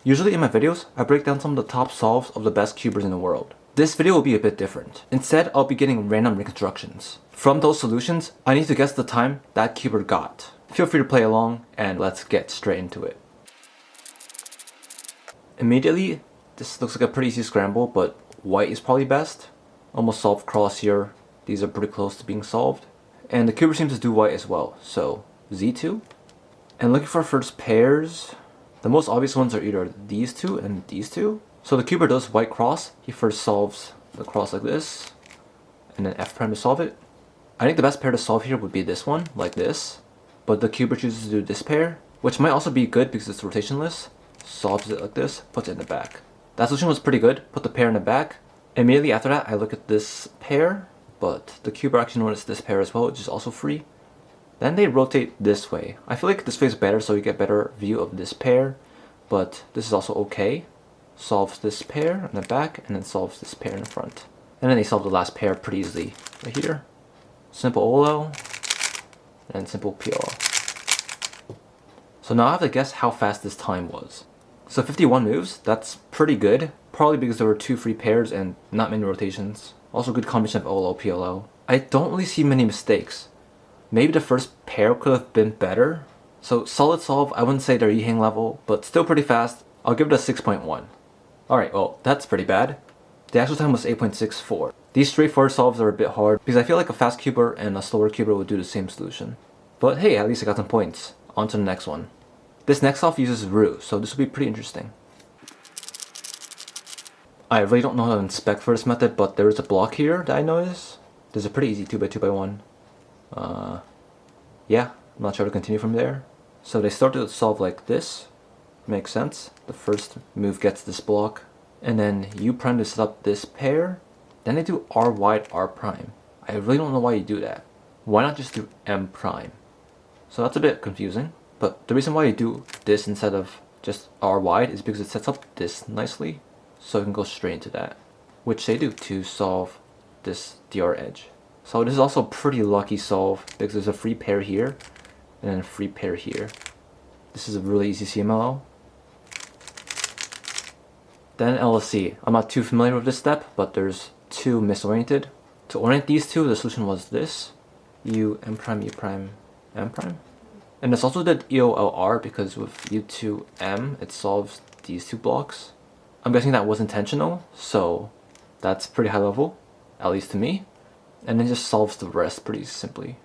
Usually in my videos, I break down some of the top solves of the best cubers in the world. This video will be a bit different. Instead, I'll be getting random reconstructions. From those solutions, I need to guess the time that cuber got. Feel free to play along, and let's get straight into it. Immediately, this looks like a pretty easy scramble, but white is probably best. Almost solved cross here. These are pretty close to being solved. And the cuber seems to do white as well, so Z2. And looking for first pairs, the most obvious ones are either these two and these two. So the cuber does white cross. He first solves the cross like this, and then F prime to solve it. I think the best pair to solve here would be this one, like this. But the cuber chooses to do this pair, which might also be good because it's rotationless. Solves it like this, puts it in the back. That solution was pretty good. Put the pair in the back. Immediately after that, I look at this pair, but the cuber actually noticed this pair as well, which is also free. Then they rotate this way. I feel like this way is better, so you get better view of this pair, but this is also okay. Solves this pair in the back, and then solves this pair in the front. And then they solve the last pair pretty easily right here. Simple OLO, and simple PLO. So now I have to guess how fast this time was. So 51 moves, that's pretty good. Probably because there were 2 free pairs and not many rotations. Also good combination of OLO, PLO. I don't really see many mistakes. Maybe the first pair could have been better. So solid solve, I wouldn't say they're Yihang level, but still pretty fast. I'll give it a 6.1. Alright, well, that's pretty bad. The actual time was 8.64. These straightforward solves are a bit hard because I feel like a fast cuber and a slower cuber would do the same solution. But hey, at least I got some points. On to the next one. This next solve uses Ru, so this will be pretty interesting. I really don't know how to inspect for this method, but there is a block here that I noticed. There's a pretty easy 2x2x1. Yeah, I'm not sure to continue from there. So they started to solve like this. Makes sense. The first move gets this block, and then U prime to set up this pair. Then they do R wide R prime. I really don't know why you do that. Why not just do M prime? So that's a bit confusing, but the reason why you do this instead of just R wide is because it sets up this nicely, so you can go straight into that, which they do to solve this DR edge. So this is also a pretty lucky solve because there's a free pair here and then a free pair here. This is a really easy CMLO. Then LSC. I'm not too familiar with this step, but there's 2 misoriented. To orient these two, the solution was this. U, M prime, U prime, M prime. And this also did EOLR because with U2, M, it solves these 2 blocks. I'm guessing that was intentional, so that's pretty high level, at least to me. And then just solves the rest pretty simply.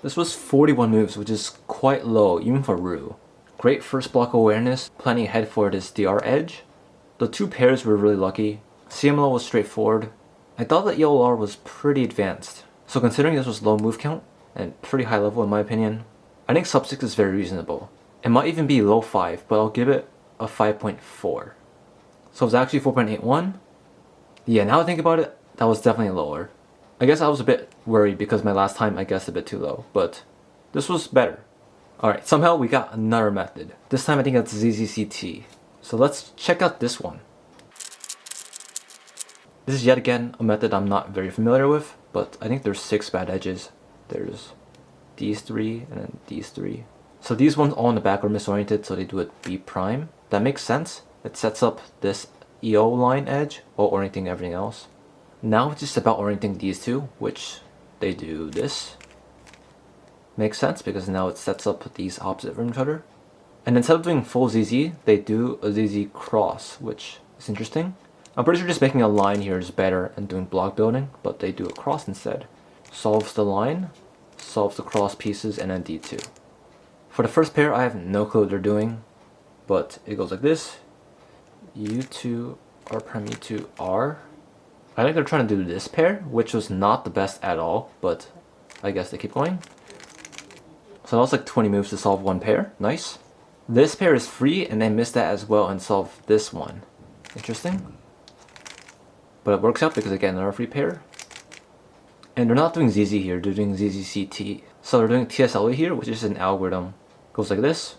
This was 41 moves, which is quite low, even for Ru. Great first block awareness, planning ahead for this DR edge. The 2 pairs were really lucky. CMLO was straightforward. I thought that EOLR was pretty advanced. So considering this was low move count, and pretty high level in my opinion, I think sub 6 is very reasonable. It might even be low 5, but I'll give it a 5.4. So it's actually 4.81. Yeah, now I think about it, that was definitely lower. I guess I was a bit worried because my last time I guessed a bit too low, but this was better. Alright, somehow we got another method. This time I think that's ZZCT. So let's check out this one. This is yet again a method I'm not very familiar with, but I think there's 6 bad edges. There's these 3 and then these 3. So these ones all in the back are misoriented, so they do it B prime. That makes sense. It sets up this EO line edge while orienting everything else. Now it's just about orienting these 2, which they do this. Makes sense because now it sets up these opposite from each other. And instead of doing full ZZ, they do a ZZ cross, which is interesting. I'm pretty sure just making a line here is better and doing block building, but they do a cross instead. Solves the line, solves the cross pieces, and then D2. For the first pair, I have no clue what they're doing, but it goes like this. U2, R prime, U2, R. I think they're trying to do this pair, which was not the best at all, but I guess they keep going. So that was like 20 moves to solve 1 pair. Nice. This pair is free, and they missed that as well and solved this one. Interesting. But it works out because again, they're a free pair. And they're not doing ZZ here, they're doing ZZCT. So they're doing TSLE here, which is an algorithm. Goes like this.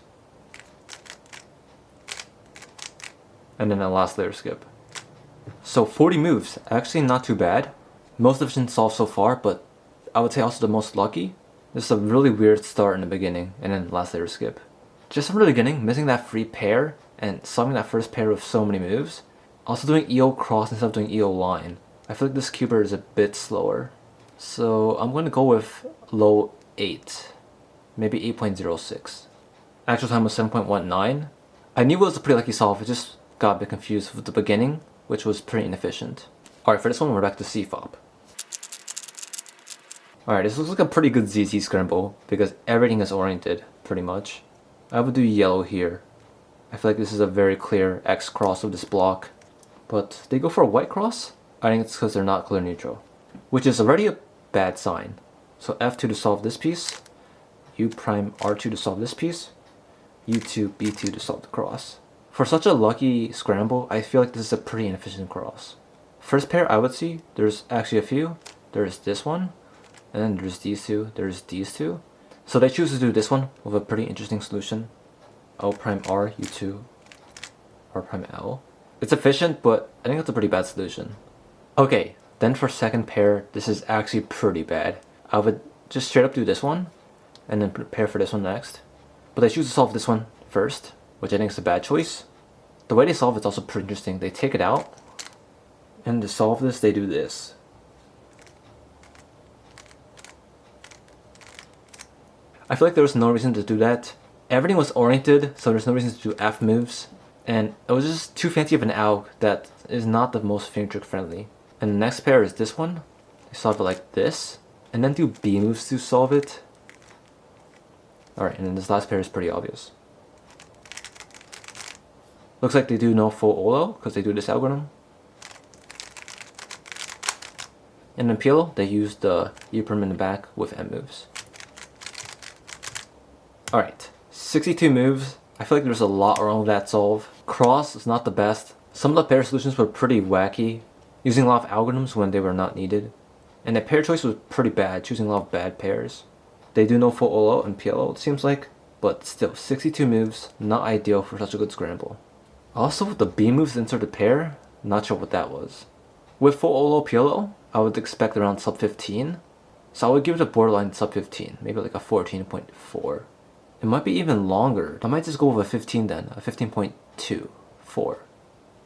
And then a last layer skip. So 40 moves, actually not too bad. Most efficient solve so far, but I would say also the most lucky. This is a really weird start in the beginning, and then last layer skip. Just from the beginning, missing that free pair and solving that first pair with so many moves. Also doing EO cross instead of doing EO line. I feel like this cuber is a bit slower. So I'm going to go with low 8. Maybe 8.06. Actual time was 7.19. I knew it was a pretty lucky solve, I just got a bit confused with the beginning, which was pretty inefficient. Alright, for this one we're back to CFOP. Alright, this looks like a pretty good ZZ scramble, because everything is oriented, pretty much. I would do yellow here. I feel like this is a very clear X cross of this block. But they go for a white cross? I think it's because they're not color neutral. Which is already a bad sign. So F2 to solve this piece, U prime R2 to solve this piece, U2 B2 to solve the cross. For such a lucky scramble, I feel like this is a pretty inefficient cross. First pair I would see, there's actually a few. There's this one, and then there's these two, there's these two. So they choose to do this one with a pretty interesting solution. L prime R, U2, R prime L. It's efficient, but I think that's a pretty bad solution. Okay, then for second pair, this is actually pretty bad. I would just straight up do this one, and then prepare for this one next. But they choose to solve this one first, which I think is a bad choice. The way they solve it's also pretty interesting. They take it out, and to solve this, they do this. I feel like there was no reason to do that. Everything was oriented, so there's no reason to do F moves. And it was just too fancy of an AUG that is not the most finger trick friendly. And the next pair is this one. They solve it like this, and then do B moves to solve it. Alright, and then this last pair is pretty obvious. Looks like they do no full OLO, because they do this algorithm. And then PLO, they use the U prim in the back with M moves. Alright, 62 moves. I feel like there's a lot wrong with that solve. Cross is not the best. Some of the pair solutions were pretty wacky, using a lot of algorithms when they were not needed. And the pair choice was pretty bad, choosing a lot of bad pairs. They do no full OLO and PLO, it seems like, but still, 62 moves, not ideal for such a good scramble. Also, with the B moves insert the pair, not sure what that was. With full OLO PLO, I would expect around sub 15, so I would give it a borderline sub 15, maybe like a 14.4. It might be even longer. I might just go with a 15 then, a 15.24. Alright,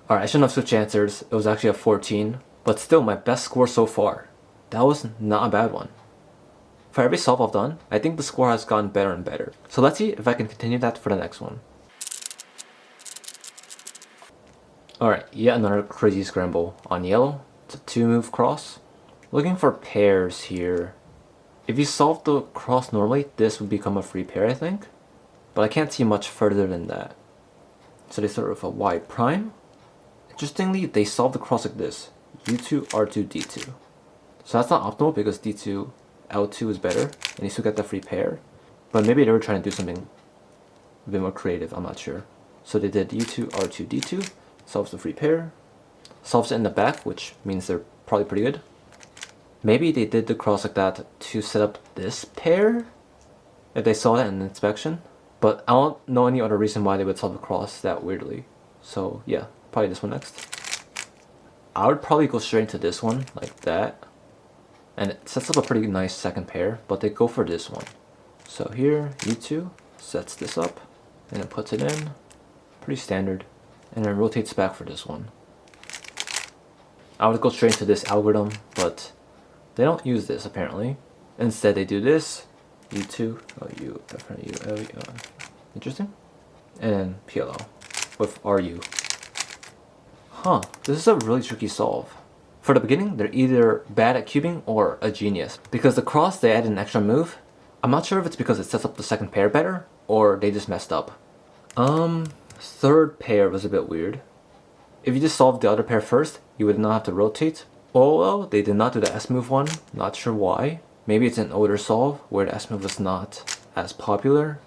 I shouldn't have switched answers, it was actually a 14, but still my best score so far. That was not a bad one. For every solve I've done, I think the score has gotten better and better. So let's see if I can continue that for the next one. Alright, yet another crazy scramble on yellow. It's a 2-move cross. Looking for pairs here. If you solve the cross normally, this would become a free pair, I think. But I can't see much further than that. So they start with a Y prime. Interestingly, they solve the cross like this. U2, R2, D2. So that's not optimal because D2, L2 is better, and you still get the free pair. But maybe they were trying to do something a bit more creative, I'm not sure. So they did U2, R2, D2, solves the free pair, solves it in the back, which means they're probably pretty good. Maybe they did the cross like that to set up this pair, if they saw that in the inspection. But I don't know any other reason why they would solve the cross that weirdly. So yeah, probably this one next. I would probably go straight into this one, like that. And it sets up a pretty nice second pair, but they go for this one. So here, U2 sets this up, and it puts it in. Pretty standard. And then rotates back for this one. I would go straight into this algorithm, but they don't use this apparently. Instead they do this, U2, U, F, U, L, interesting. And then PLO with RU. Huh, this is a really tricky solve. For the beginning, they're either bad at cubing or a genius. Because the cross, they add an extra move. I'm not sure if it's because it sets up the second pair better, or they just messed up. Third pair was a bit weird. If you just solved the other pair first, you would not have to rotate. Oh well, they did not do the S move one, not sure why. Maybe it's an older solve, where the S move was not as popular.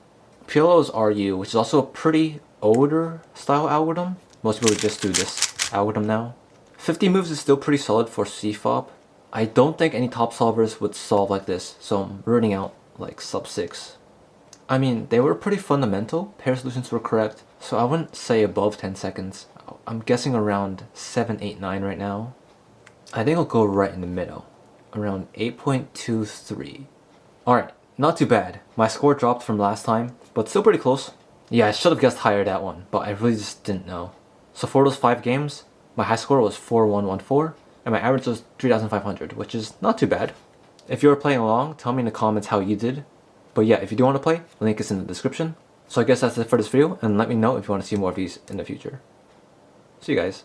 PLO is RU, which is also a pretty older style algorithm. Most people just do this algorithm now. 50 moves is still pretty solid for CFOP. I don't think any top solvers would solve like this, so I'm ruling out like sub 6. I mean, they were pretty fundamental, pair solutions were correct, so I wouldn't say above 10 seconds. I'm guessing around 7, 8, 9 right now. I think I'll go right in the middle, around 8.23. Alright, not too bad. My score dropped from last time, but still pretty close. Yeah, I should have guessed higher that one, but I really just didn't know. So for those 5 games, my high score was 4114, and my average was 3,500, which is not too bad. If you were playing along, tell me in the comments how you did. But yeah, if you do want to play, the link is in the description. So I guess that's it for this video, and let me know if you want to see more of these in the future. See you guys.